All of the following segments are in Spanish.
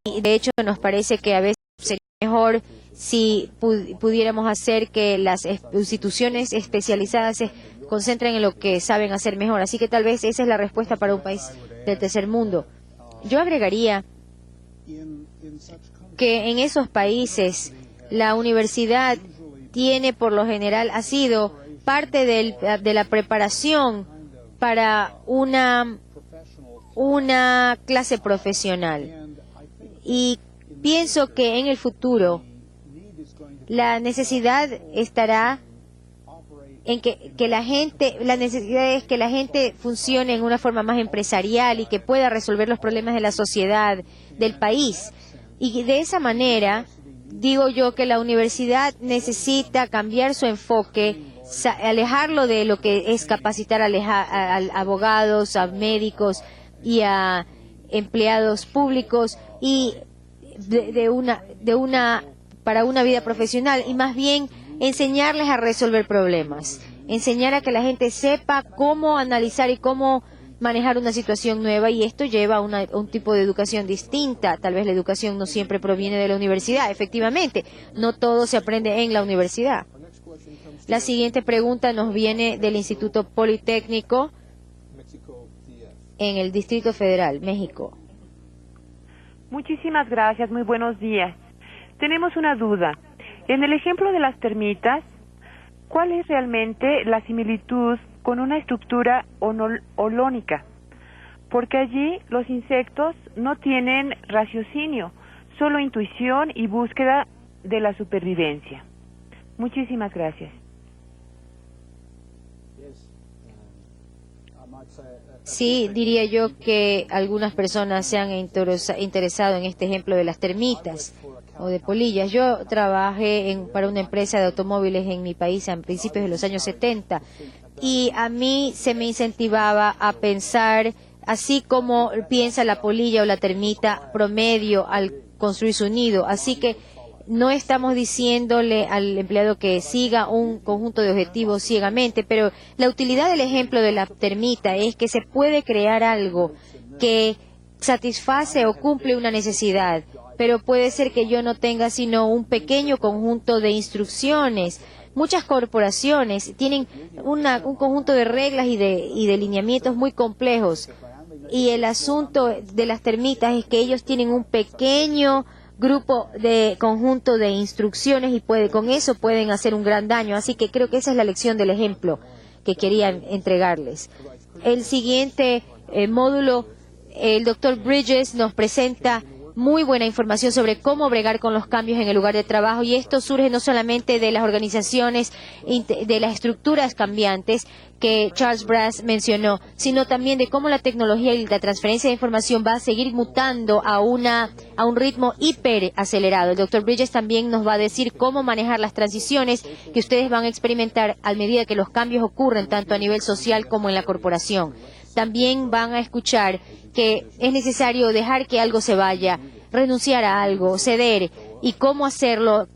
y de hecho nos parece que a veces sería mejor si pudiéramos hacer que las instituciones especializadas se concentren en lo que saben hacer mejor. Así que tal vez esa es la respuesta para un país del tercer mundo. Yo agregaría que en esos países la universidad tiene, por lo general, ha sido parte de la preparación para una clase profesional. Y pienso que en el futuro la necesidad estará en la necesidad es que la gente funcione en una forma más empresarial y que pueda resolver los problemas de la sociedad, del país. Y de esa manera, digo yo que la universidad necesita cambiar su enfoque, alejarlo de lo que es capacitar a abogados, a médicos y a empleados públicos y para una vida profesional, y más bien enseñarles a resolver problemas, enseñar a que la gente sepa cómo analizar y cómo manejar una situación nueva, y esto lleva a un tipo de educación distinta. Tal vez la educación no siempre proviene de la universidad, efectivamente, no todo se aprende en la universidad. La siguiente pregunta nos viene del Instituto Politécnico en el Distrito Federal, México. Muchísimas gracias, muy buenos días. Tenemos una duda. En el ejemplo de las termitas, ¿cuál es realmente la similitud con una estructura holónica? Porque allí los insectos no tienen raciocinio, solo intuición y búsqueda de la supervivencia. Muchísimas gracias. Sí, diría yo que algunas personas se han interesado en este ejemplo de las termitas o de polillas. Yo trabajé para una empresa de automóviles en mi país a principios de los años 70 y a mí se me incentivaba a pensar así como piensa la polilla o la termita promedio al construir su nido. Así que no estamos diciéndole al empleado que siga un conjunto de objetivos ciegamente, pero la utilidad del ejemplo de la termita es que se puede crear algo que satisface o cumple una necesidad, pero puede ser que yo no tenga sino un pequeño conjunto de instrucciones. Muchas corporaciones tienen un conjunto de reglas y de lineamientos muy complejos, y el asunto de las termitas es que ellos tienen un pequeño conjunto de instrucciones y con eso pueden hacer un gran daño. Así que creo que esa es la lección del ejemplo que quería entregarles. El siguiente módulo, el doctor Bridges nos presenta muy buena información sobre cómo bregar con los cambios en el lugar de trabajo, y esto surge no solamente de las organizaciones, de las estructuras cambiantes que Charles Brass mencionó, sino también de cómo la tecnología y la transferencia de información va a seguir mutando a un ritmo hiper acelerado. El doctor Bridges también nos va a decir cómo manejar las transiciones que ustedes van a experimentar a medida que los cambios ocurren tanto a nivel social como en la corporación. También van a escuchar que es necesario dejar que algo se vaya, renunciar a algo, ceder, y cómo hacerlo,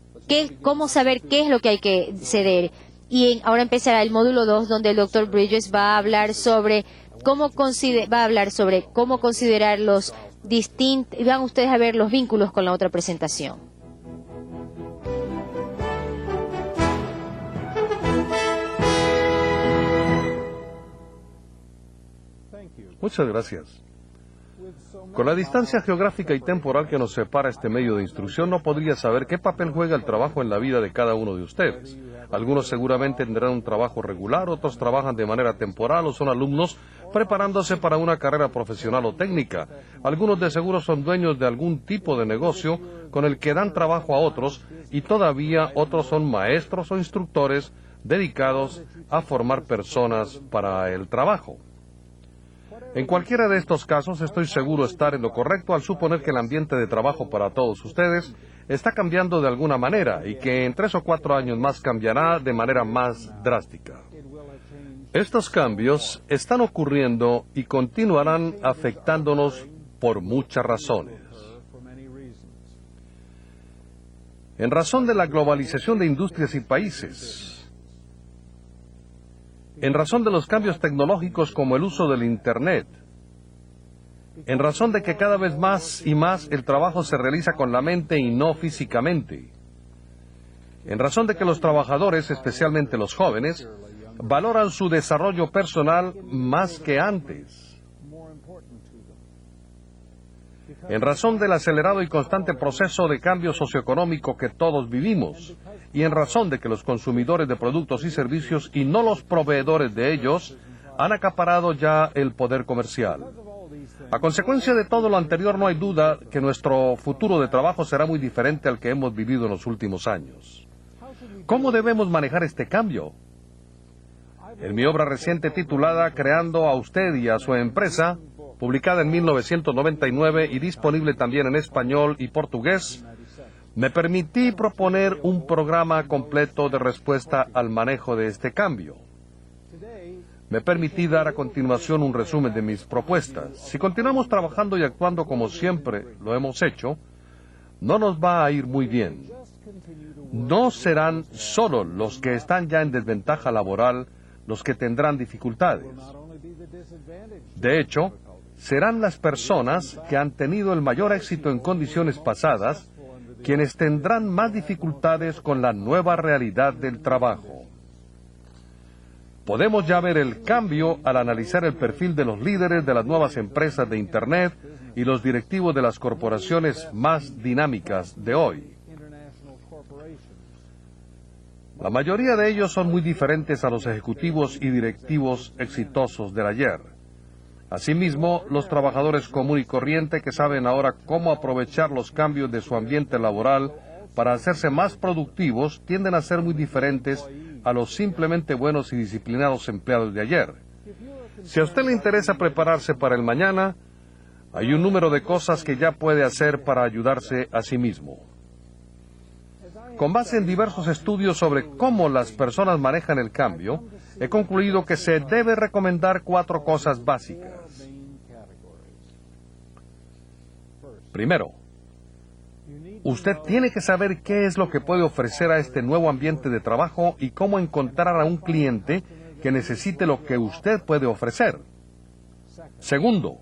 cómo saber qué es lo que hay que ceder. Y ahora empezará el módulo 2, donde el doctor Bridges va a hablar sobre cómo considerar los distintos, y van ustedes a ver los vínculos con la otra presentación. Muchas gracias. Con la distancia geográfica y temporal que nos separa este medio de instrucción, no podría saber qué papel juega el trabajo en la vida de cada uno de ustedes. Algunos seguramente tendrán un trabajo regular, otros trabajan de manera temporal o son alumnos preparándose para una carrera profesional o técnica. Algunos de seguro son dueños de algún tipo de negocio con el que dan trabajo a otros, y todavía otros son maestros o instructores dedicados a formar personas para el trabajo. En cualquiera de estos casos estoy seguro estar en lo correcto al suponer que el ambiente de trabajo para todos ustedes está cambiando de alguna manera y que en 3 o 4 años más cambiará de manera más drástica. Estos cambios están ocurriendo y continuarán afectándonos por muchas razones. En razón de la globalización de industrias y países, en razón de los cambios tecnológicos como el uso del Internet, en razón de que cada vez más y más el trabajo se realiza con la mente y no físicamente. En razón de que los trabajadores, especialmente los jóvenes, valoran su desarrollo personal más que antes. En razón del acelerado y constante proceso de cambio socioeconómico que todos vivimos, y en razón de que los consumidores de productos y servicios y no los proveedores de ellos han acaparado ya el poder comercial. A consecuencia de todo lo anterior, no hay duda que nuestro futuro de trabajo será muy diferente al que hemos vivido en los últimos años. ¿Cómo debemos manejar este cambio? En mi obra reciente titulada Creando a usted y a su empresa, publicada en 1999 y disponible también en español y portugués, me permití proponer un programa completo de respuesta al manejo de este cambio. Me permití dar a continuación un resumen de mis propuestas. Si continuamos trabajando y actuando como siempre lo hemos hecho, no nos va a ir muy bien. No serán solo los que están ya en desventaja laboral los que tendrán dificultades. De hecho, serán las personas que han tenido el mayor éxito en condiciones pasadas quienes tendrán más dificultades con la nueva realidad del trabajo. Podemos ya ver el cambio al analizar el perfil de los líderes de las nuevas empresas de Internet y los directivos de las corporaciones más dinámicas de hoy. La mayoría de ellos son muy diferentes a los ejecutivos y directivos exitosos del ayer. Asimismo, los trabajadores común y corriente que saben ahora cómo aprovechar los cambios de su ambiente laboral para hacerse más productivos tienden a ser muy diferentes a los simplemente buenos y disciplinados empleados de ayer. Si a usted le interesa prepararse para el mañana, hay un número de cosas que ya puede hacer para ayudarse a sí mismo. Con base en diversos estudios sobre cómo las personas manejan el cambio, he concluido que se debe recomendar 4 cosas básicas. Primero, usted tiene que saber qué es lo que puede ofrecer a este nuevo ambiente de trabajo y cómo encontrar a un cliente que necesite lo que usted puede ofrecer. Segundo,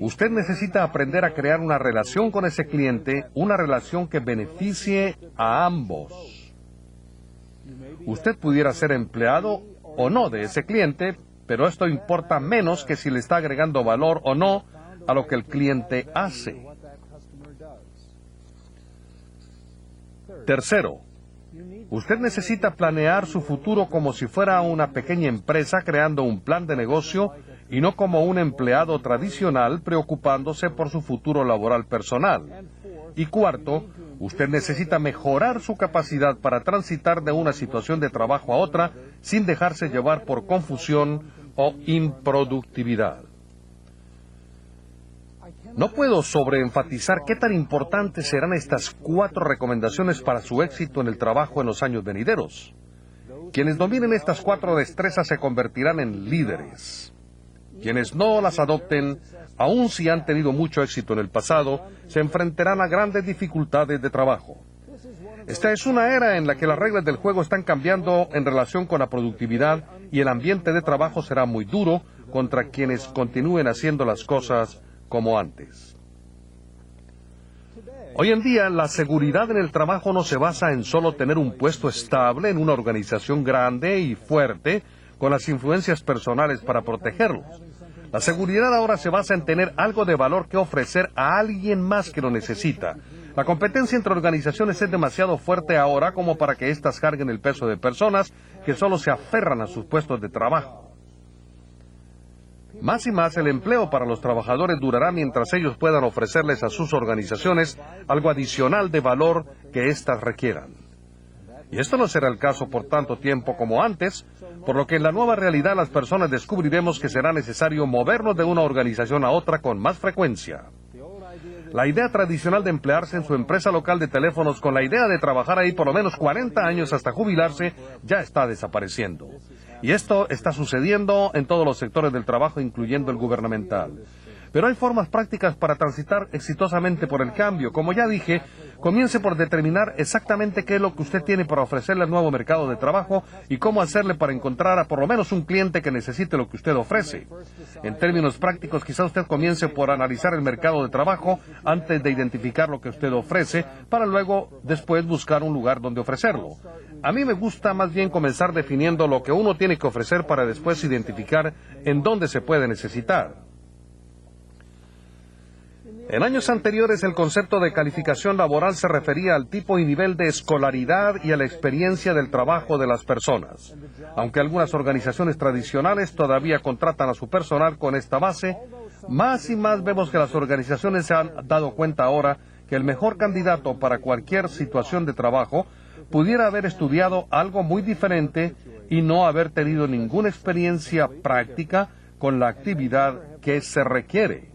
usted necesita aprender a crear una relación con ese cliente, una relación que beneficie a ambos. Usted pudiera ser empleado o no de ese cliente, pero esto importa menos que si le está agregando valor o no a lo que el cliente hace. Tercero, usted necesita planear su futuro como si fuera una pequeña empresa creando un plan de negocio y no como un empleado tradicional preocupándose por su futuro laboral personal. Y cuarto, usted necesita mejorar su capacidad para transitar de una situación de trabajo a otra sin dejarse llevar por confusión o improductividad. No puedo sobreenfatizar qué tan importantes serán estas 4 recomendaciones para su éxito en el trabajo en los años venideros. Quienes dominen estas 4 destrezas se convertirán en líderes. Quienes no las adopten, aun si han tenido mucho éxito en el pasado, se enfrentarán a grandes dificultades de trabajo. Esta es una era en la que las reglas del juego están cambiando en relación con la productividad y el ambiente de trabajo será muy duro contra quienes continúen haciendo las cosas como antes. Hoy en día, la seguridad en el trabajo no se basa en solo tener un puesto estable en una organización grande y fuerte con las influencias personales para protegerlos. La seguridad ahora se basa en tener algo de valor que ofrecer a alguien más que lo necesita. La competencia entre organizaciones es demasiado fuerte ahora como para que éstas carguen el peso de personas que solo se aferran a sus puestos de trabajo. Más y más el empleo para los trabajadores durará mientras ellos puedan ofrecerles a sus organizaciones algo adicional de valor que éstas requieran. Y esto no será el caso por tanto tiempo como antes, por lo que en la nueva realidad las personas descubriremos que será necesario movernos de una organización a otra con más frecuencia. La idea tradicional de emplearse en su empresa local de teléfonos con la idea de trabajar ahí por lo menos 40 años hasta jubilarse ya está desapareciendo. Y esto está sucediendo en todos los sectores del trabajo, incluyendo el gubernamental. Pero hay formas prácticas para transitar exitosamente por el cambio. Como ya dije, comience por determinar exactamente qué es lo que usted tiene para ofrecerle al nuevo mercado de trabajo y cómo hacerle para encontrar a por lo menos un cliente que necesite lo que usted ofrece. En términos prácticos, quizá usted comience por analizar el mercado de trabajo antes de identificar lo que usted ofrece, para luego, después, buscar un lugar donde ofrecerlo. A mí me gusta más bien comenzar definiendo lo que uno tiene que ofrecer para después identificar en dónde se puede necesitar. En años anteriores, el concepto de calificación laboral se refería al tipo y nivel de escolaridad y a la experiencia del trabajo de las personas. Aunque algunas organizaciones tradicionales todavía contratan a su personal con esta base, más y más vemos que las organizaciones se han dado cuenta ahora que el mejor candidato para cualquier situación de trabajo pudiera haber estudiado algo muy diferente y no haber tenido ninguna experiencia práctica con la actividad que se requiere.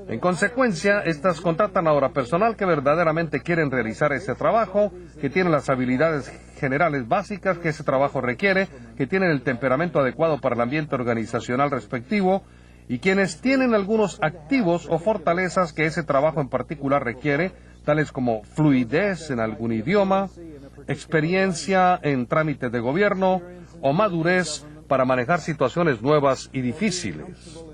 En consecuencia, estas contratan ahora personal que verdaderamente quieren realizar ese trabajo, que tienen las habilidades generales básicas que ese trabajo requiere, que tienen el temperamento adecuado para el ambiente organizacional respectivo, y quienes tienen algunos activos o fortalezas que ese trabajo en particular requiere, tales como fluidez en algún idioma, experiencia en trámites de gobierno o madurez para manejar situaciones nuevas y difíciles.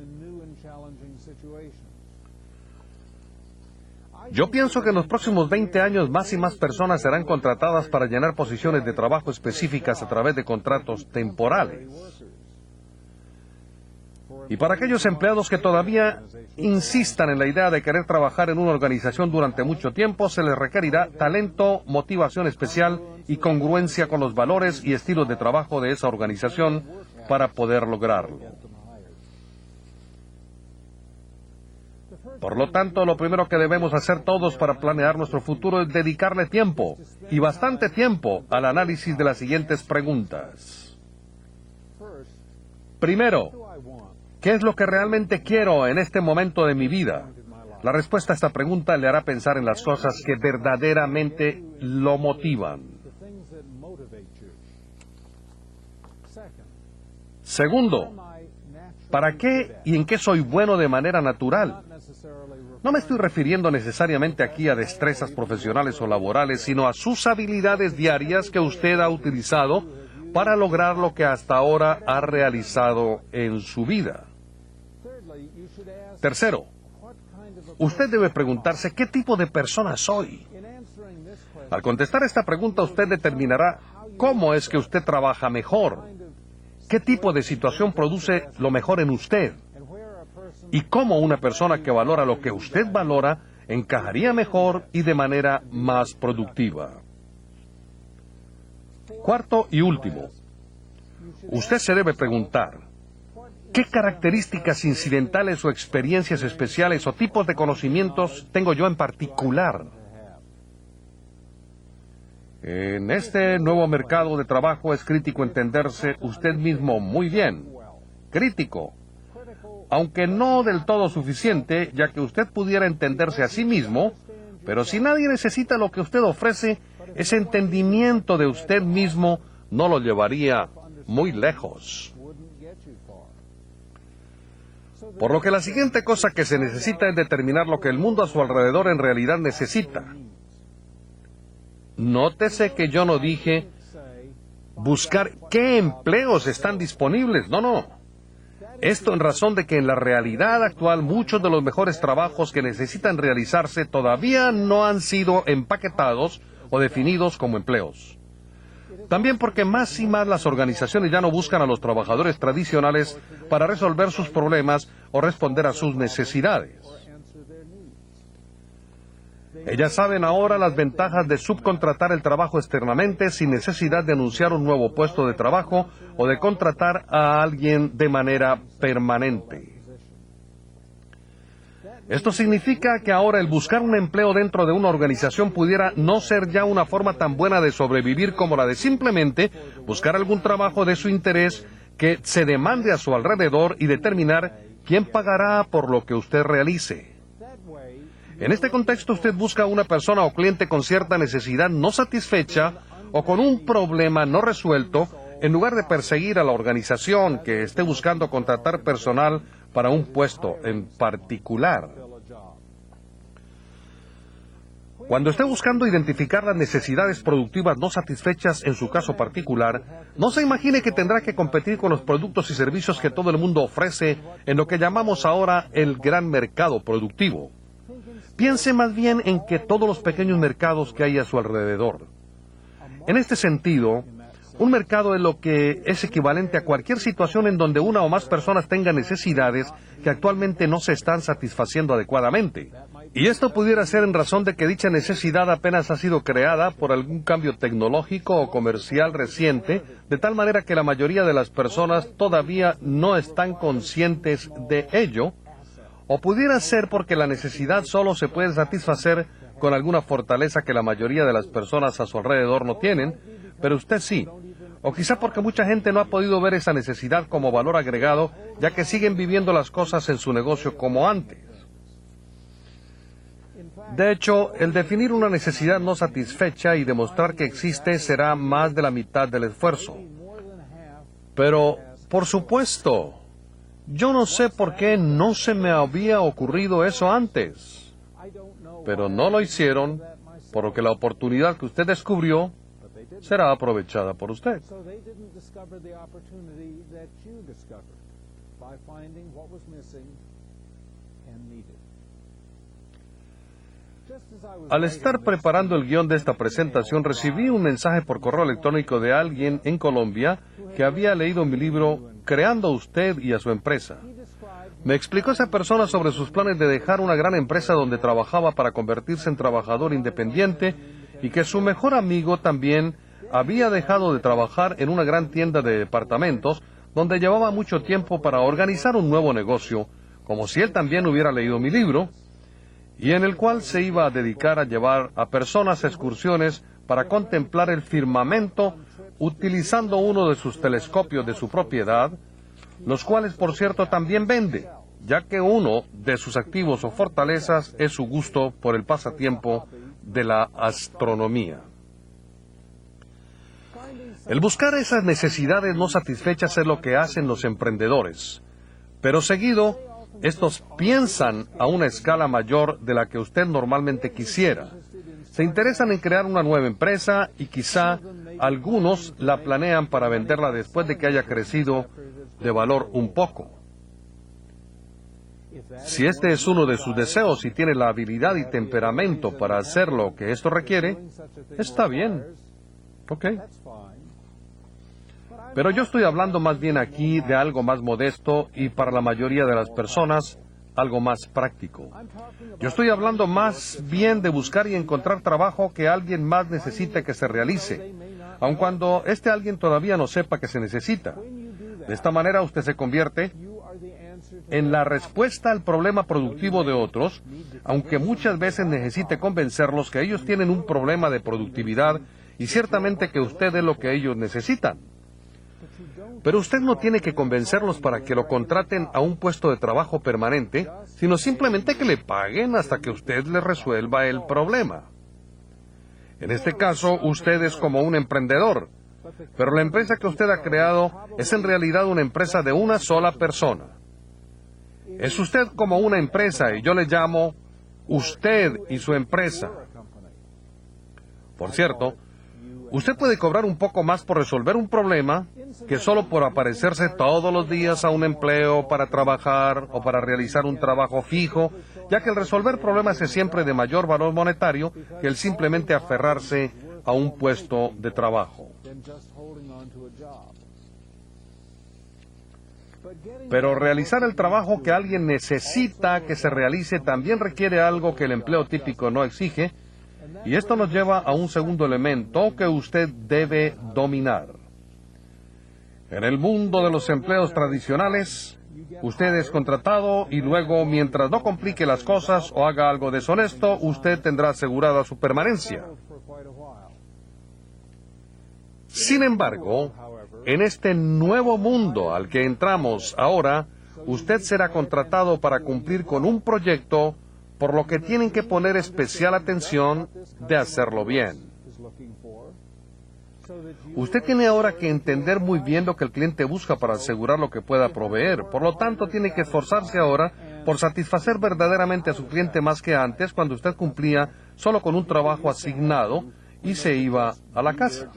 Yo pienso que en los próximos 20 años más y más personas serán contratadas para llenar posiciones de trabajo específicas a través de contratos temporales. Y para aquellos empleados que todavía insistan en la idea de querer trabajar en una organización durante mucho tiempo, se les requerirá talento, motivación especial y congruencia con los valores y estilos de trabajo de esa organización para poder lograrlo. Por lo tanto, lo primero que debemos hacer todos para planear nuestro futuro es dedicarle tiempo, y bastante tiempo, al análisis de las siguientes preguntas. Primero, ¿qué es lo que realmente quiero en este momento de mi vida? La respuesta a esta pregunta le hará pensar en las cosas que verdaderamente lo motivan. Segundo, ¿para qué y en qué soy bueno de manera natural? No me estoy refiriendo necesariamente aquí a destrezas profesionales o laborales, sino a sus habilidades diarias que usted ha utilizado para lograr lo que hasta ahora ha realizado en su vida. Tercero, usted debe preguntarse qué tipo de persona soy. Al contestar esta pregunta, usted determinará cómo es que usted trabaja mejor, qué tipo de situación produce lo mejor en usted, y cómo una persona que valora lo que usted valora encajaría mejor y de manera más productiva. Cuarto y último, usted se debe preguntar, ¿qué características incidentales o experiencias especiales o tipos de conocimientos tengo yo en particular? En este nuevo mercado de trabajo es crítico entenderse usted mismo muy bien. Crítico, aunque no del todo suficiente, ya que usted pudiera entenderse a sí mismo, pero si nadie necesita lo que usted ofrece, ese entendimiento de usted mismo no lo llevaría muy lejos. Por lo que la siguiente cosa que se necesita es determinar lo que el mundo a su alrededor en realidad necesita. Nótese que yo no dije buscar qué empleos están disponibles, no. Esto en razón de que en la realidad actual muchos de los mejores trabajos que necesitan realizarse todavía no han sido empaquetados o definidos como empleos. También porque más y más las organizaciones ya no buscan a los trabajadores tradicionales para resolver sus problemas o responder a sus necesidades. Ellas saben ahora las ventajas de subcontratar el trabajo externamente sin necesidad de anunciar un nuevo puesto de trabajo o de contratar a alguien de manera permanente. Esto significa que ahora el buscar un empleo dentro de una organización pudiera no ser ya una forma tan buena de sobrevivir como la de simplemente buscar algún trabajo de su interés que se demande a su alrededor y determinar quién pagará por lo que usted realice. En este contexto, usted busca a una persona o cliente con cierta necesidad no satisfecha o con un problema no resuelto, en lugar de perseguir a la organización que esté buscando contratar personal para un puesto en particular. Cuando esté buscando identificar las necesidades productivas no satisfechas en su caso particular, no se imagine que tendrá que competir con los productos y servicios que todo el mundo ofrece en lo que llamamos ahora el gran mercado productivo. Piense más bien en que todos los pequeños mercados que hay a su alrededor. En este sentido, un mercado es lo que es equivalente a cualquier situación en donde una o más personas tengan necesidades que actualmente no se están satisfaciendo adecuadamente. Y esto pudiera ser en razón de que dicha necesidad apenas ha sido creada por algún cambio tecnológico o comercial reciente, de tal manera que la mayoría de las personas todavía no están conscientes de ello, o pudiera ser porque la necesidad solo se puede satisfacer con alguna fortaleza que la mayoría de las personas a su alrededor no tienen, pero usted sí. O quizá porque mucha gente no ha podido ver esa necesidad como valor agregado, ya que siguen viviendo las cosas en su negocio como antes. De hecho, el definir una necesidad no satisfecha y demostrar que existe será más de la mitad del esfuerzo. Pero, por supuesto, yo no sé por qué no se me había ocurrido eso antes. Pero no lo hicieron, por lo que la oportunidad que usted descubrió será aprovechada por usted. Al estar preparando el guión de esta presentación, recibí un mensaje por correo electrónico de alguien en Colombia que había leído mi libro Creando a usted y a su empresa. Me explicó esa persona sobre sus planes de dejar una gran empresa donde trabajaba para convertirse en trabajador independiente y que su mejor amigo también había dejado de trabajar en una gran tienda de departamentos donde llevaba mucho tiempo para organizar un nuevo negocio, como si él también hubiera leído mi libro, y en el cual se iba a dedicar a llevar a personas a excursiones para contemplar el firmamento utilizando uno de sus telescopios de su propiedad, los cuales por cierto también vende, ya que uno de sus activos o fortalezas es su gusto por el pasatiempo de la astronomía. El buscar esas necesidades no satisfechas es lo que hacen los emprendedores, pero seguido, estos piensan a una escala mayor de la que usted normalmente quisiera. Se interesan en crear una nueva empresa y quizá algunos la planean para venderla después de que haya crecido de valor un poco. Si este es uno de sus deseos y tiene la habilidad y temperamento para hacer lo que esto requiere, está bien. Ok. Pero yo estoy hablando más bien aquí de algo más modesto y para la mayoría de las personas, algo más práctico. Yo estoy hablando más bien de buscar y encontrar trabajo que alguien más necesite que se realice, aun cuando este alguien todavía no sepa que se necesita. De esta manera usted se convierte en la respuesta al problema productivo de otros, aunque muchas veces necesite convencerlos que ellos tienen un problema de productividad y ciertamente que usted es lo que ellos necesitan. Pero usted no tiene que convencerlos para que lo contraten a un puesto de trabajo permanente, sino simplemente que le paguen hasta que usted le resuelva el problema. En este caso, usted es como un emprendedor, pero la empresa que usted ha creado es en realidad una empresa de una sola persona. Es usted como una empresa y yo le llamo usted y su empresa. Por cierto, usted puede cobrar un poco más por resolver un problema que solo por aparecerse todos los días a un empleo para trabajar o para realizar un trabajo fijo, ya que el resolver problemas es siempre de mayor valor monetario que el simplemente aferrarse a un puesto de trabajo. Pero realizar el trabajo que alguien necesita que se realice también requiere algo que el empleo típico no exige, y esto nos lleva a un segundo elemento que usted debe dominar. En el mundo de los empleos tradicionales, usted es contratado y luego, mientras no complique las cosas o haga algo deshonesto, usted tendrá asegurada su permanencia. Sin embargo, en este nuevo mundo al que entramos ahora, usted será contratado para cumplir con un proyecto, por lo que tienen que poner especial atención de hacerlo bien. Usted tiene ahora que entender muy bien lo que el cliente busca para asegurar lo que pueda proveer. Por lo tanto, tiene que esforzarse ahora por satisfacer verdaderamente a su cliente más que antes, cuando usted cumplía solo con un trabajo asignado y se iba a la casa.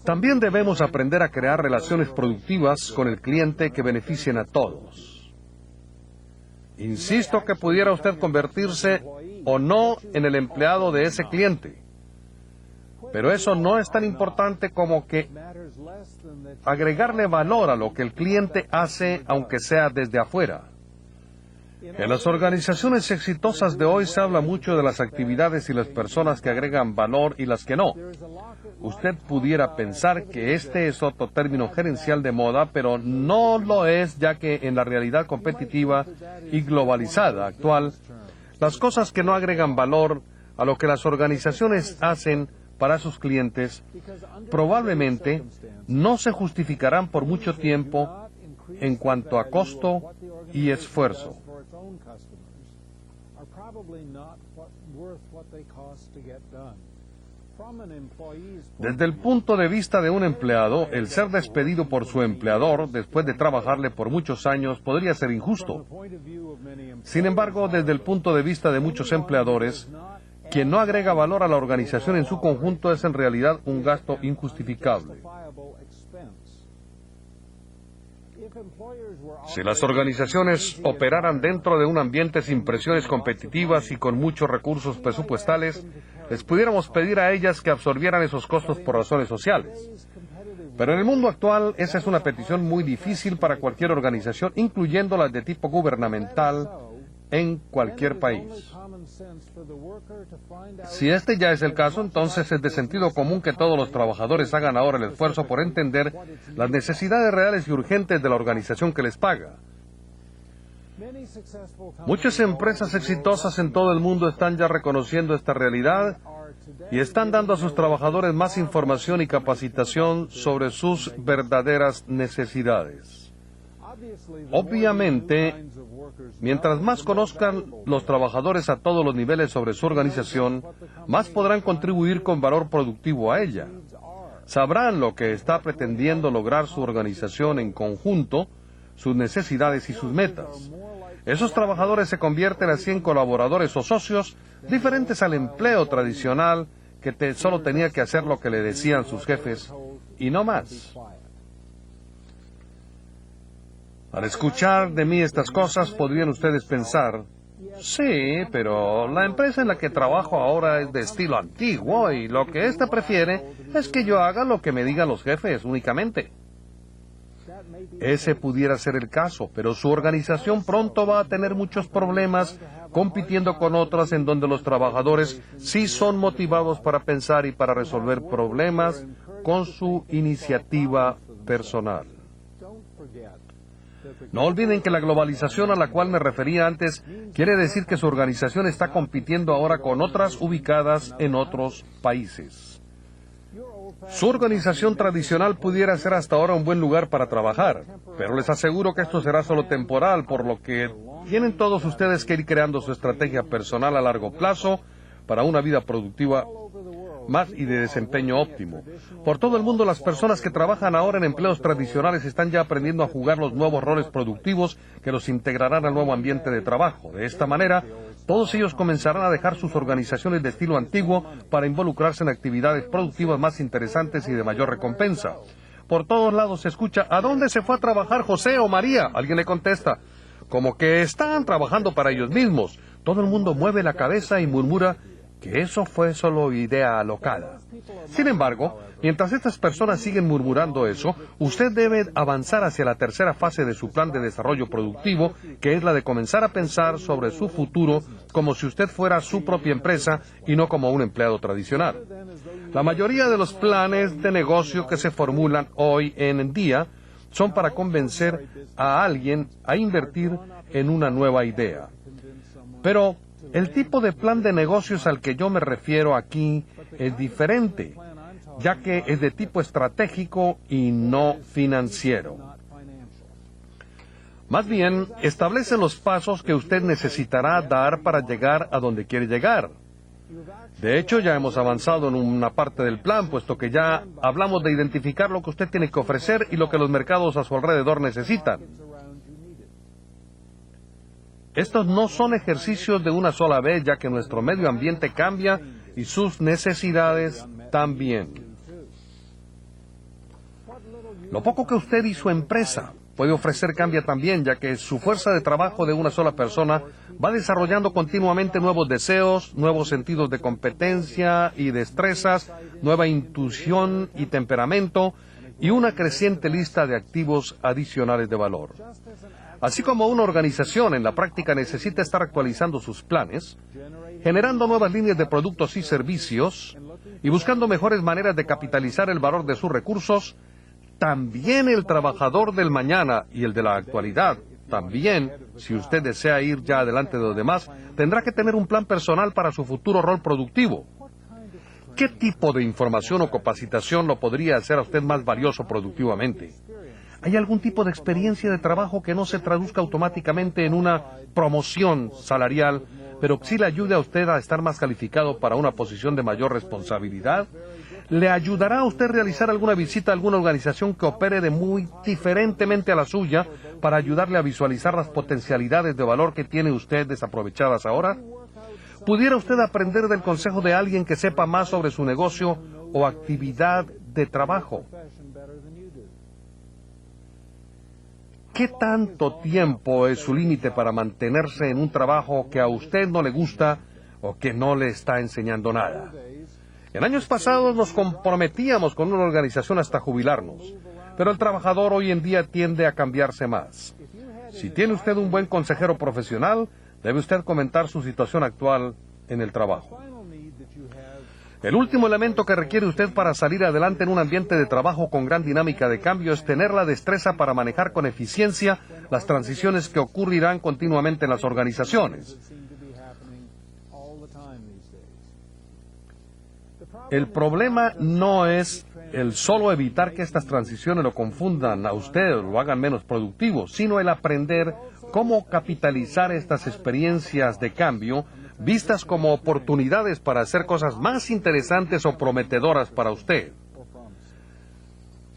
También debemos aprender a crear relaciones productivas con el cliente que beneficien a todos. Insisto que pudiera usted convertirse o no en el empleado de ese cliente, pero eso no es tan importante como que agregarle valor a lo que el cliente hace, aunque sea desde afuera. En las organizaciones exitosas de hoy se habla mucho de las actividades y las personas que agregan valor y las que no. Usted pudiera pensar que este es otro término gerencial de moda, pero no lo es, ya que en la realidad competitiva y globalizada actual, las cosas que no agregan valor a lo que las organizaciones hacen para sus clientes probablemente no se justificarán por mucho tiempo en cuanto a costo y esfuerzo. Desde el punto de vista de un empleado, el ser despedido por su empleador después de trabajarle por muchos años podría ser injusto. Sin embargo, desde el punto de vista de muchos empleadores, quien no agrega valor a la organización en su conjunto es en realidad un gasto injustificable. Si las organizaciones operaran dentro de un ambiente sin presiones competitivas y con muchos recursos presupuestales, les pudiéramos pedir a ellas que absorbieran esos costos por razones sociales. Pero en el mundo actual, esa es una petición muy difícil para cualquier organización, incluyendo las de tipo gubernamental, en cualquier país. Si este ya es el caso, entonces es de sentido común que todos los trabajadores hagan ahora el esfuerzo por entender las necesidades reales y urgentes de la organización que les paga. Muchas empresas exitosas en todo el mundo están ya reconociendo esta realidad y están dando a sus trabajadores más información y capacitación sobre sus verdaderas necesidades. Obviamente, mientras más conozcan los trabajadores a todos los niveles sobre su organización, más podrán contribuir con valor productivo a ella. Sabrán lo que está pretendiendo lograr su organización en conjunto, sus necesidades y sus metas. Esos trabajadores se convierten así en colaboradores o socios diferentes al empleo tradicional que solo tenía que hacer lo que le decían sus jefes y no más. Al escuchar de mí estas cosas, podrían ustedes pensar, sí, pero la empresa en la que trabajo ahora es de estilo antiguo y lo que ésta prefiere es que yo haga lo que me digan los jefes únicamente. Ese pudiera ser el caso, pero su organización pronto va a tener muchos problemas compitiendo con otras en donde los trabajadores sí son motivados para pensar y para resolver problemas con su iniciativa personal. No olviden que la globalización a la cual me refería antes quiere decir que su organización está compitiendo ahora con otras ubicadas en otros países. Su organización tradicional pudiera ser hasta ahora un buen lugar para trabajar, pero les aseguro que esto será solo temporal, por lo que tienen todos ustedes que ir creando su estrategia personal a largo plazo para una vida productiva más y de desempeño óptimo. Por todo el mundo, las personas que trabajan ahora en empleos tradicionales están ya aprendiendo a jugar los nuevos roles productivos que los integrarán al nuevo ambiente de trabajo. De esta manera, todos ellos comenzarán a dejar sus organizaciones de estilo antiguo para involucrarse en actividades productivas más interesantes y de mayor recompensa. Por todos lados se escucha, ¿a dónde se fue a trabajar José o María? Alguien le contesta, como que están trabajando para ellos mismos. Todo el mundo mueve la cabeza y murmura que eso fue solo idea alocada. Sin embargo, mientras estas personas siguen murmurando eso, usted debe avanzar hacia la tercera fase de su plan de desarrollo productivo, que es la de comenzar a pensar sobre su futuro como si usted fuera su propia empresa y no como un empleado tradicional. La mayoría de los planes de negocio que se formulan hoy en día son para convencer a alguien a invertir en una nueva idea. Pero el tipo de plan de negocios al que yo me refiero aquí es diferente, ya que es de tipo estratégico y no financiero. Más bien, establece los pasos que usted necesitará dar para llegar a donde quiere llegar. De hecho, ya hemos avanzado en una parte del plan, puesto que ya hablamos de identificar lo que usted tiene que ofrecer y lo que los mercados a su alrededor necesitan. Estos no son ejercicios de una sola vez, ya que nuestro medio ambiente cambia y sus necesidades también. Lo poco que usted y su empresa puede ofrecer cambia también, ya que su fuerza de trabajo de una sola persona va desarrollando continuamente nuevos deseos, nuevos sentidos de competencia y destrezas, nueva intuición y temperamento, y una creciente lista de activos adicionales de valor. Así como una organización en la práctica necesita estar actualizando sus planes, generando nuevas líneas de productos y servicios, y buscando mejores maneras de capitalizar el valor de sus recursos, también el trabajador del mañana y el de la actualidad, también, si usted desea ir ya adelante de los demás, tendrá que tener un plan personal para su futuro rol productivo. ¿Qué tipo de información o capacitación lo podría hacer a usted más valioso productivamente? ¿Hay algún tipo de experiencia de trabajo que no se traduzca automáticamente en una promoción salarial, pero que sí le ayude a usted a estar más calificado para una posición de mayor responsabilidad? ¿Le ayudará a usted realizar alguna visita a alguna organización que opere de muy diferentemente a la suya para ayudarle a visualizar las potencialidades de valor que tiene usted desaprovechadas ahora? ¿Pudiera usted aprender del consejo de alguien que sepa más sobre su negocio o actividad de trabajo? ¿Qué tanto tiempo es su límite para mantenerse en un trabajo que a usted no le gusta o que no le está enseñando nada? En años pasados nos comprometíamos con una organización hasta jubilarnos, pero el trabajador hoy en día tiende a cambiarse más. Si tiene usted un buen consejero profesional, debe usted comentar su situación actual en el trabajo. El último elemento que requiere usted para salir adelante en un ambiente de trabajo con gran dinámica de cambio es tener la destreza para manejar con eficiencia las transiciones que ocurrirán continuamente en las organizaciones. El problema no es el solo evitar que estas transiciones lo confundan a usted o lo hagan menos productivo, sino el aprender cómo capitalizar estas experiencias de cambio vistas como oportunidades para hacer cosas más interesantes o prometedoras para usted.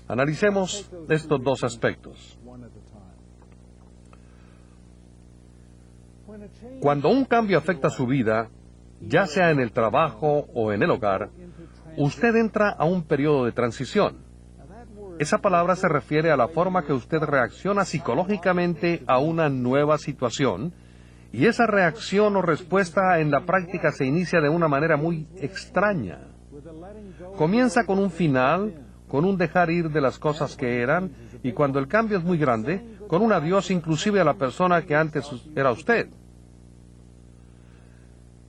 Analicemos estos dos aspectos. Cuando un cambio afecta su vida, ya sea en el trabajo o en el hogar, usted entra a un periodo de transición. Esa palabra se refiere a la forma que usted reacciona psicológicamente a una nueva situación, y esa reacción o respuesta en la práctica se inicia de una manera muy extraña. Comienza con un final, con un dejar ir de las cosas que eran, y cuando el cambio es muy grande, con un adiós inclusive a la persona que antes era usted.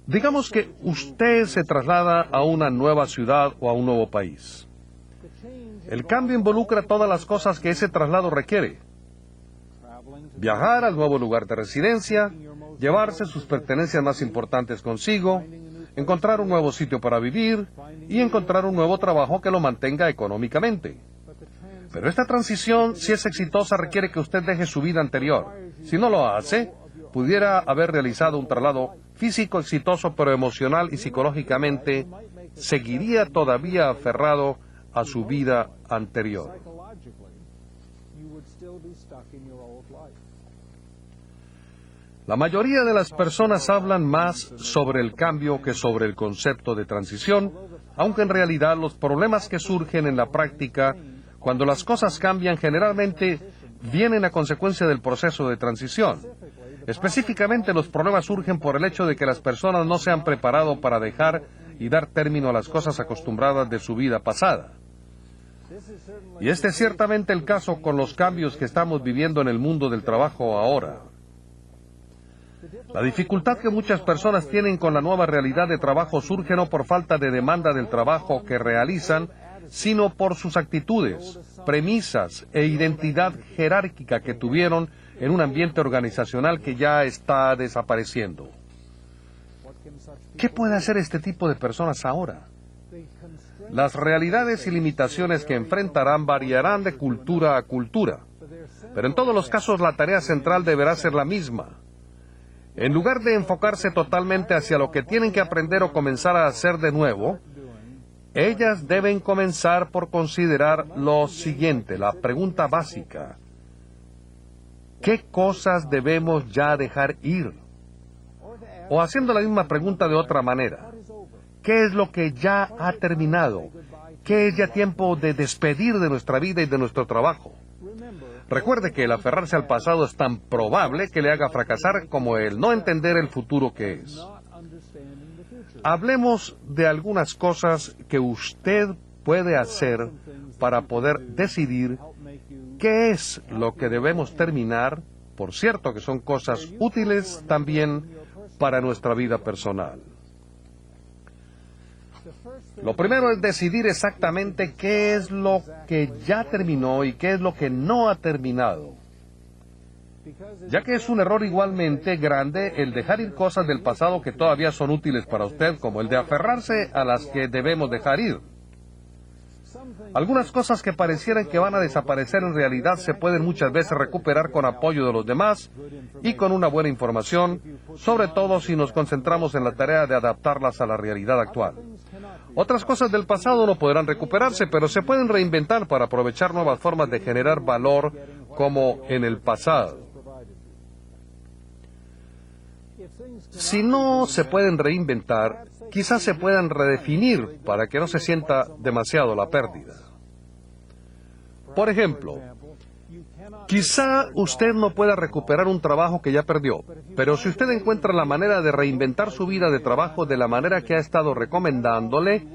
Digamos que usted se traslada a una nueva ciudad o a un nuevo país. El cambio involucra todas las cosas que ese traslado requiere. Viajar al nuevo lugar de residencia, llevarse sus pertenencias más importantes consigo, encontrar un nuevo sitio para vivir y encontrar un nuevo trabajo que lo mantenga económicamente. Pero esta transición, si es exitosa, requiere que usted deje su vida anterior. Si no lo hace, pudiera haber realizado un traslado físico exitoso, pero emocional y psicológicamente seguiría todavía aferrado a su vida anterior. La mayoría de las personas hablan más sobre el cambio que sobre el concepto de transición, aunque en realidad los problemas que surgen en la práctica, cuando las cosas cambian, generalmente vienen a consecuencia del proceso de transición. Específicamente, los problemas surgen por el hecho de que las personas no se han preparado para dejar y dar término a las cosas acostumbradas de su vida pasada. Y este es ciertamente el caso con los cambios que estamos viviendo en el mundo del trabajo ahora. La dificultad que muchas personas tienen con la nueva realidad de trabajo surge no por falta de demanda del trabajo que realizan, sino por sus actitudes, premisas e identidad jerárquica que tuvieron en un ambiente organizacional que ya está desapareciendo. ¿Qué puede hacer este tipo de personas ahora? Las realidades y limitaciones que enfrentarán variarán de cultura a cultura, pero en todos los casos la tarea central deberá ser la misma. En lugar de enfocarse totalmente hacia lo que tienen que aprender o comenzar a hacer de nuevo, ellas deben comenzar por considerar lo siguiente, la pregunta básica. ¿Qué cosas debemos ya dejar ir? O haciendo la misma pregunta de otra manera, ¿qué es lo que ya ha terminado? ¿Qué es ya tiempo de despedir de nuestra vida y de nuestro trabajo? Recuerde que el aferrarse al pasado es tan probable que le haga fracasar como el no entender el futuro que es. Hablemos de algunas cosas que usted puede hacer para poder decidir qué es lo que debemos terminar. Por cierto que son cosas útiles también para nuestra vida personal. Lo primero es decidir exactamente qué es lo que ya terminó y qué es lo que no ha terminado. Ya que es un error igualmente grande el dejar ir cosas del pasado que todavía son útiles para usted, como el de aferrarse a las que debemos dejar ir. Algunas cosas que parecieran que van a desaparecer en realidad se pueden muchas veces recuperar con apoyo de los demás y con una buena información, sobre todo si nos concentramos en la tarea de adaptarlas a la realidad actual. Otras cosas del pasado no podrán recuperarse, pero se pueden reinventar para aprovechar nuevas formas de generar valor como en el pasado. Si no se pueden reinventar, quizás se puedan redefinir para que no se sienta demasiado la pérdida. Por ejemplo, quizá usted no pueda recuperar un trabajo que ya perdió, pero si usted encuentra la manera de reinventar su vida de trabajo de la manera que ha estado recomendándole,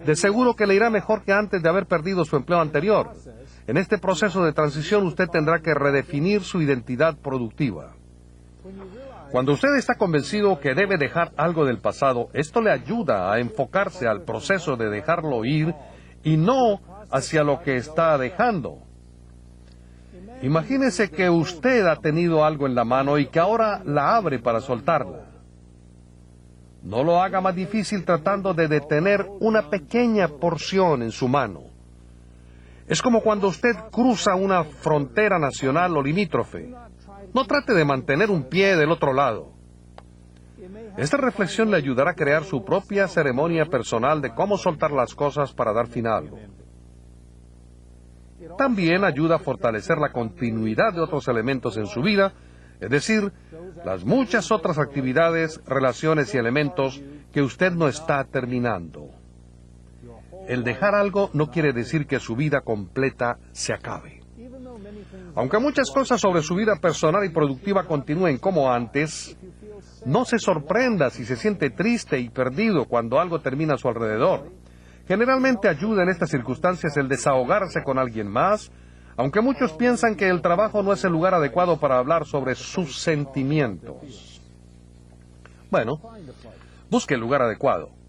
de seguro que le irá mejor que antes de haber perdido su empleo anterior. En este proceso de transición usted tendrá que redefinir su identidad productiva. Cuando usted está convencido que debe dejar algo del pasado, esto le ayuda a enfocarse al proceso de dejarlo ir y no hacia lo que está dejando. Imagínese que usted ha tenido algo en la mano y que ahora la abre para soltarla. No lo haga más difícil tratando de detener una pequeña porción en su mano. Es como cuando usted cruza una frontera nacional o limítrofe. No trate de mantener un pie del otro lado. Esta reflexión le ayudará a crear su propia ceremonia personal de cómo soltar las cosas para dar fin a algo. También ayuda a fortalecer la continuidad de otros elementos en su vida, es decir, las muchas otras actividades, relaciones y elementos que usted no está terminando. El dejar algo no quiere decir que su vida completa se acabe. Aunque muchas cosas sobre su vida personal y productiva continúen como antes, no se sorprenda si se siente triste y perdido cuando algo termina a su alrededor. Generalmente ayuda en estas circunstancias el desahogarse con alguien más, aunque muchos piensan que el trabajo no es el lugar adecuado para hablar sobre sus sentimientos. Bueno, busque el lugar adecuado.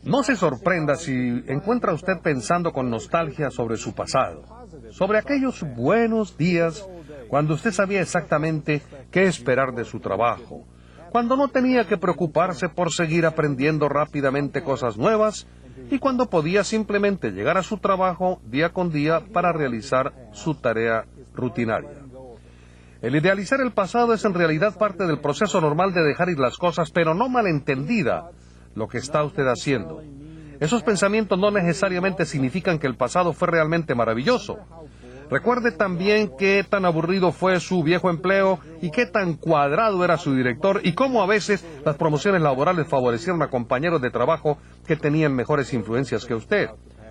No se sorprenda si encuentra usted pensando con nostalgia sobre su pasado, sobre aquellos buenos días cuando usted sabía exactamente qué esperar de su trabajo, cuando no tenía que preocuparse por seguir aprendiendo rápidamente cosas nuevas y cuando podía simplemente llegar a su trabajo día con día para realizar su tarea rutinaria. El idealizar el pasado es en realidad parte del proceso normal de dejar ir las cosas, pero no malentendida lo que está usted haciendo. Esos pensamientos no necesariamente significan que el pasado fue realmente maravilloso. Recuerde también qué tan aburrido fue su viejo empleo y qué tan cuadrado era su director y cómo a veces las promociones laborales favorecieron a compañeros de trabajo que tenían mejores influencias que usted.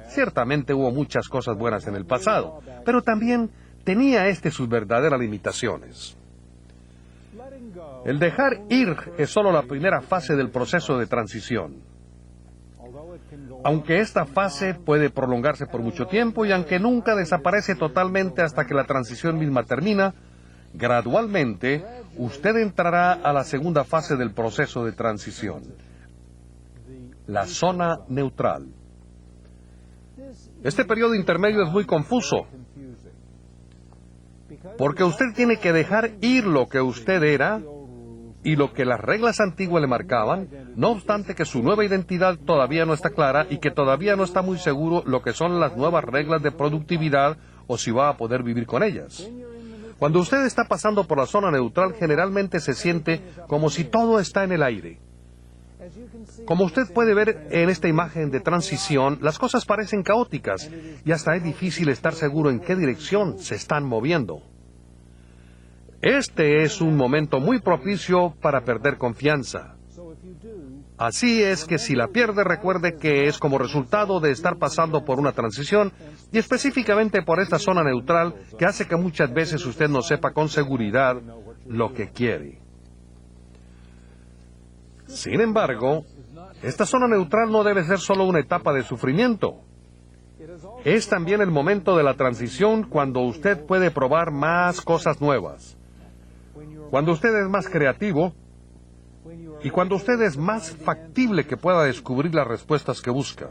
Ciertamente hubo muchas cosas buenas en el pasado, pero también tenía sus verdaderas limitaciones. El dejar ir es solo la primera fase del proceso de transición. Aunque esta fase puede prolongarse por mucho tiempo y aunque nunca desaparece totalmente hasta que la transición misma termina, gradualmente usted entrará a la segunda fase del proceso de transición, la zona neutral. Este periodo intermedio es muy confuso, porque usted tiene que dejar ir lo que usted era y lo que las reglas antiguas le marcaban, no obstante que su nueva identidad todavía no está clara y que todavía no está muy seguro lo que son las nuevas reglas de productividad o si va a poder vivir con ellas. Cuando usted está pasando por la zona neutral, generalmente se siente como si todo está en el aire. Como usted puede ver en esta imagen de transición, las cosas parecen caóticas y hasta es difícil estar seguro en qué dirección se están moviendo. Este es un momento muy propicio para perder confianza. Así es que si la pierde, recuerde que es como resultado de estar pasando por una transición y específicamente por esta zona neutral que hace que muchas veces usted no sepa con seguridad lo que quiere. Sin embargo, esta zona neutral no debe ser solo una etapa de sufrimiento. Es también el momento de la transición cuando usted puede probar más cosas nuevas. Cuando usted es más creativo y cuando usted es más factible que pueda descubrir las respuestas que busca.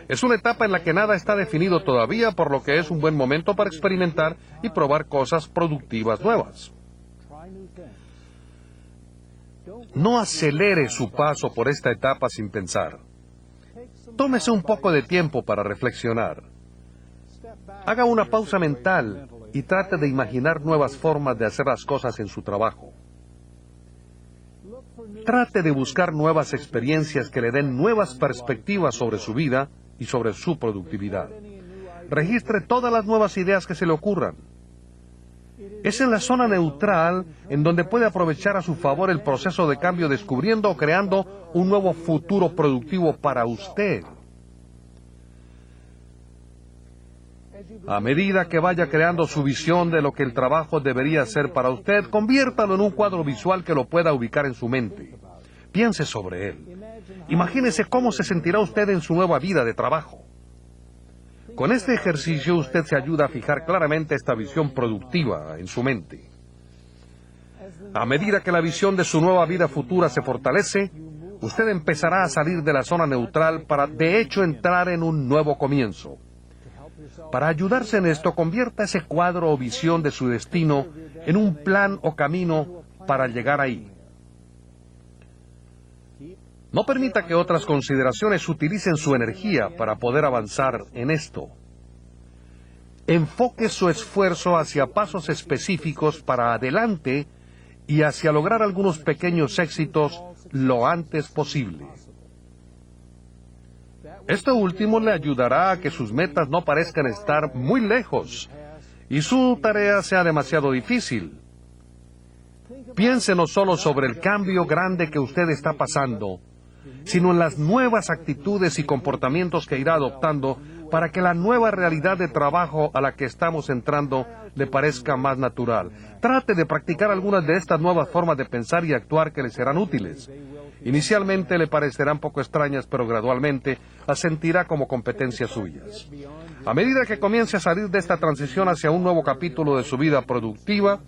Es una etapa en la que nada está definido todavía, por lo que es un buen momento para experimentar y probar cosas productivas nuevas. No acelere su paso por esta etapa sin pensar. Tómese un poco de tiempo para reflexionar. Haga una pausa mental y trate de imaginar nuevas formas de hacer las cosas en su trabajo. Trate de buscar nuevas experiencias que le den nuevas perspectivas sobre su vida y sobre su productividad. Registre todas las nuevas ideas que se le ocurran. Es en la zona neutral en donde puede aprovechar a su favor el proceso de cambio, descubriendo o creando un nuevo futuro productivo para usted. A medida que vaya creando su visión de lo que el trabajo debería ser para usted, conviértalo en un cuadro visual que lo pueda ubicar en su mente. Piense sobre él. Imagínese cómo se sentirá usted en su nueva vida de trabajo. Con este ejercicio usted se ayuda a fijar claramente esta visión productiva en su mente. A medida que la visión de su nueva vida futura se fortalece, usted empezará a salir de la zona neutral para de hecho entrar en un nuevo comienzo. Para ayudarse en esto, convierta ese cuadro o visión de su destino en un plan o camino para llegar ahí. No permita que otras consideraciones utilicen su energía para poder avanzar en esto. Enfoque su esfuerzo hacia pasos específicos para adelante y hacia lograr algunos pequeños éxitos lo antes posible. Esto último le ayudará a que sus metas no parezcan estar muy lejos y su tarea sea demasiado difícil. Piense no solo sobre el cambio grande que usted está pasando, sino en las nuevas actitudes y comportamientos que irá adoptando para que la nueva realidad de trabajo a la que estamos entrando le parezca más natural. Trate de practicar algunas de estas nuevas formas de pensar y actuar que le serán útiles. Inicialmente le parecerán poco extrañas, pero gradualmente las sentirá como competencias suyas. A medida que comience a salir de esta transición hacia un nuevo capítulo de su vida productiva,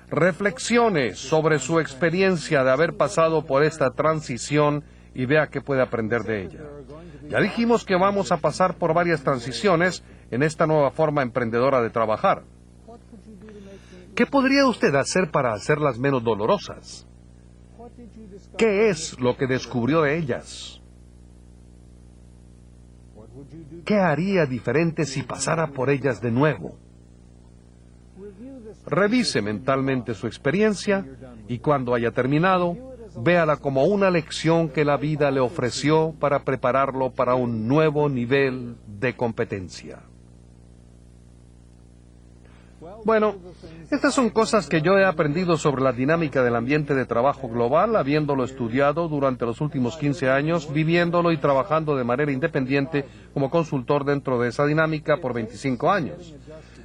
reflexione sobre su experiencia de haber pasado por esta transición y vea qué puede aprender de ella. Ya dijimos que vamos a pasar por varias transiciones en esta nueva forma emprendedora de trabajar. ¿Qué podría usted hacer para hacerlas menos dolorosas? ¿Qué es lo que descubrió de ellas? ¿Qué haría diferente si pasara por ellas de nuevo? Revise mentalmente su experiencia y cuando haya terminado, véala como una lección que la vida le ofreció para prepararlo para un nuevo nivel de competencia. Bueno, estas son cosas que yo he aprendido sobre la dinámica del ambiente de trabajo global, habiéndolo estudiado durante los últimos 15 años, viviéndolo y trabajando de manera independiente como consultor dentro de esa dinámica por 25 años.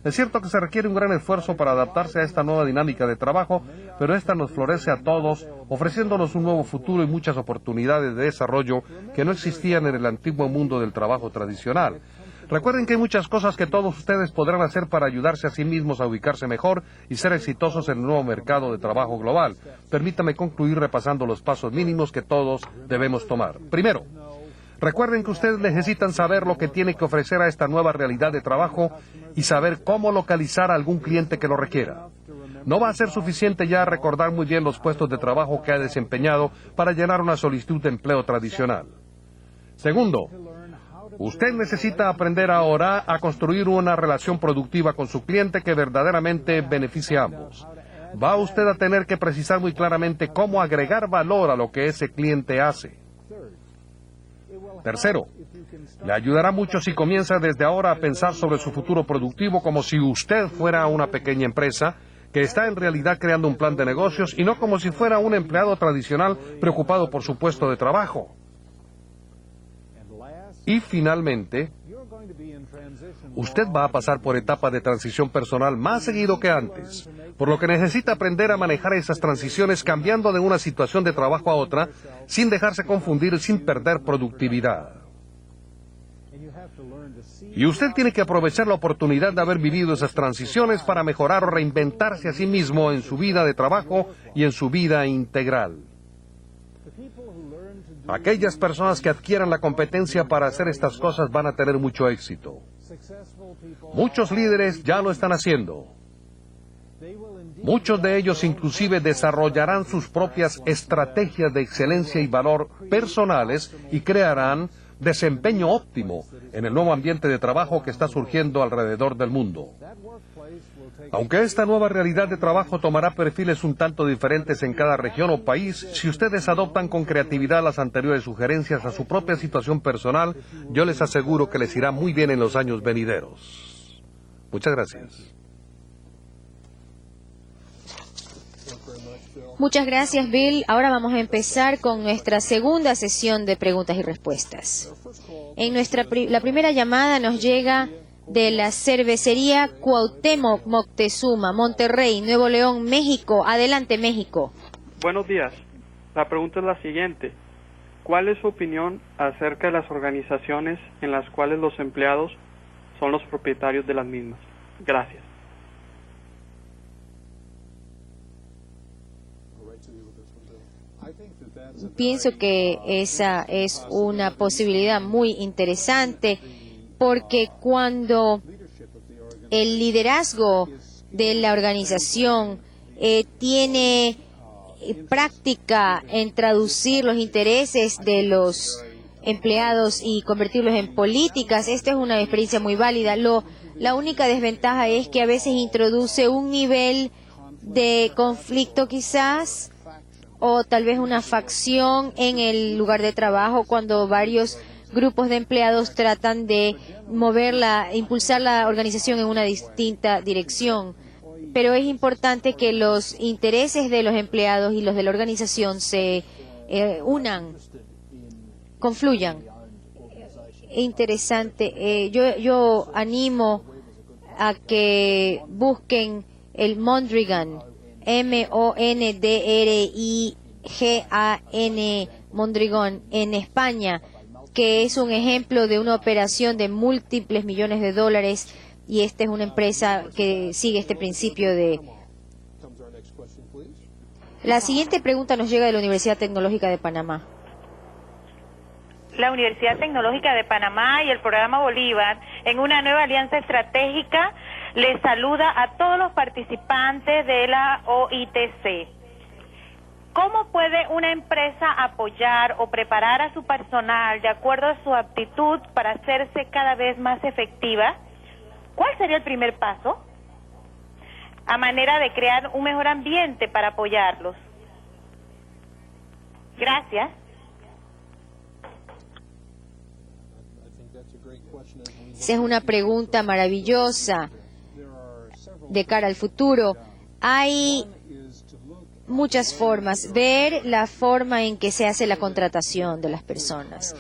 Es cierto que se requiere un gran esfuerzo para adaptarse a esta nueva dinámica de trabajo, pero esta nos florece a todos, ofreciéndonos un nuevo futuro y muchas oportunidades de desarrollo que no existían en el antiguo mundo del trabajo tradicional. Recuerden que hay muchas cosas que todos ustedes podrán hacer para ayudarse a sí mismos a ubicarse mejor y ser exitosos en el nuevo mercado de trabajo global. Permítame concluir repasando los pasos mínimos que todos debemos tomar. Primero, recuerden que ustedes necesitan saber lo que tiene que ofrecer a esta nueva realidad de trabajo y saber cómo localizar a algún cliente que lo requiera. No va a ser suficiente ya recordar muy bien los puestos de trabajo que ha desempeñado para llenar una solicitud de empleo tradicional. Segundo, Usted necesita aprender ahora a construir una relación productiva con su cliente que verdaderamente beneficie a ambos. Va usted a tener que precisar muy claramente cómo agregar valor a lo que ese cliente hace. Tercero, le ayudará mucho si comienza desde ahora a pensar sobre su futuro productivo como si usted fuera una pequeña empresa que está en realidad creando un plan de negocios y no como si fuera un empleado tradicional preocupado por su puesto de trabajo. Y finalmente, usted va a pasar por etapas de transición personal más seguido que antes, por lo que necesita aprender a manejar esas transiciones cambiando de una situación de trabajo a otra, sin dejarse confundir y sin perder productividad. Y usted tiene que aprovechar la oportunidad de haber vivido esas transiciones para mejorar o reinventarse a sí mismo en su vida de trabajo y en su vida integral. Aquellas personas que adquieran la competencia para hacer estas cosas van a tener mucho éxito. Muchos líderes ya lo están haciendo. Muchos de ellos inclusive desarrollarán sus propias estrategias de excelencia y valor personales y crearán desempeño óptimo en el nuevo ambiente de trabajo que está surgiendo alrededor del mundo. Aunque esta nueva realidad de trabajo tomará perfiles un tanto diferentes en cada región o país, si ustedes adoptan con creatividad las anteriores sugerencias a su propia situación personal, yo les aseguro que les irá muy bien en los años venideros. Muchas gracias. Muchas gracias, Bill. Ahora vamos a empezar con nuestra segunda sesión de preguntas y respuestas. La primera llamada nos llega de la cervecería Cuauhtémoc Moctezuma, Monterrey, Nuevo León, México. Adelante, México. Buenos días. La pregunta es la siguiente. ¿Cuál es su opinión acerca de las organizaciones en las cuales los empleados son los propietarios de las mismas? Gracias. Pienso que esa es una posibilidad muy interesante porque cuando el liderazgo de la organización tiene práctica en traducir los intereses de los empleados y convertirlos en políticas, esta es una experiencia muy válida. La única desventaja es que a veces introduce un nivel de conflicto quizás, o tal vez una facción en el lugar de trabajo cuando varios grupos de empleados tratan de impulsar la organización en una distinta dirección. Pero es importante que los intereses de los empleados y los de la organización se unan, confluyan. Interesante. Yo animo a que busquen el Mondrigan, M-O-N-D-R-I-G-A-N, Mondragón, en España, que es un ejemplo de una operación de múltiples millones de dólares, y esta es una empresa que sigue este principio de... La siguiente pregunta nos llega de la Universidad Tecnológica de Panamá. La Universidad Tecnológica de Panamá y el Programa Bolívar, en una nueva alianza estratégica, les saluda a todos los participantes de la OITC. ¿Cómo puede una empresa apoyar o preparar a su personal de acuerdo a su aptitud para hacerse cada vez más efectiva? ¿Cuál sería el primer paso? A manera de crear un mejor ambiente para apoyarlos. Gracias. Esa es una pregunta maravillosa de cara al futuro. Hay muchas formas. Ver la forma en que se hace la contratación de las personas.